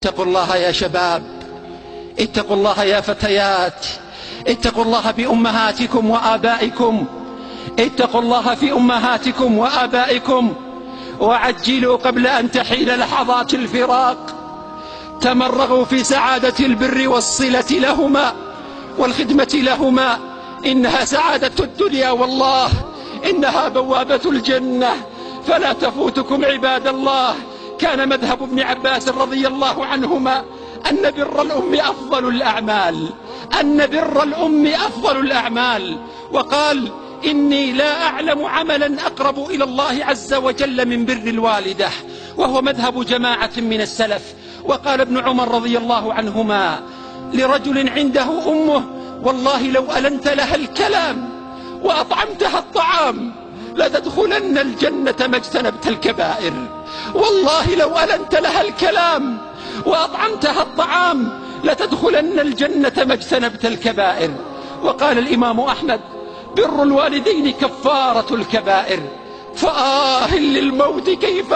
اتقوا الله يا شباب، اتقوا الله يا فتيات، اتقوا الله بأمهاتكم وآبائكم، اتقوا الله في أمهاتكم وآبائكم، وعجلوا قبل أن تحيل لحظات الفراق. تمرغوا في سعادة البر والصلة لهما والخدمة لهما، إنها سعادة الدنيا، والله إنها بوابة الجنة، فلا تفوتكم عباد الله. كان مذهب ابن عباس رضي الله عنهما أن بر الأم أفضل الأعمال، أن بر الأم أفضل الأعمال، وقال: إني لا أعلم عملا أقرب إلى الله عز وجل من بر الوالدة، وهو مذهب جماعة من السلف. وقال ابن عمر رضي الله عنهما لرجل عنده أمه: والله لو ألنت لها الكلام وأطعمتها الطعام لتدخلن الجنة ما اجتنبت الكبائر. والله لو ألنت لها الكلام وأطعمتها الطعام لتدخلن الجنة ما اجتنبت الكبائر. وقال الإمام أحمد: بر الوالدين كفارة الكبائر. فآه للموت كيف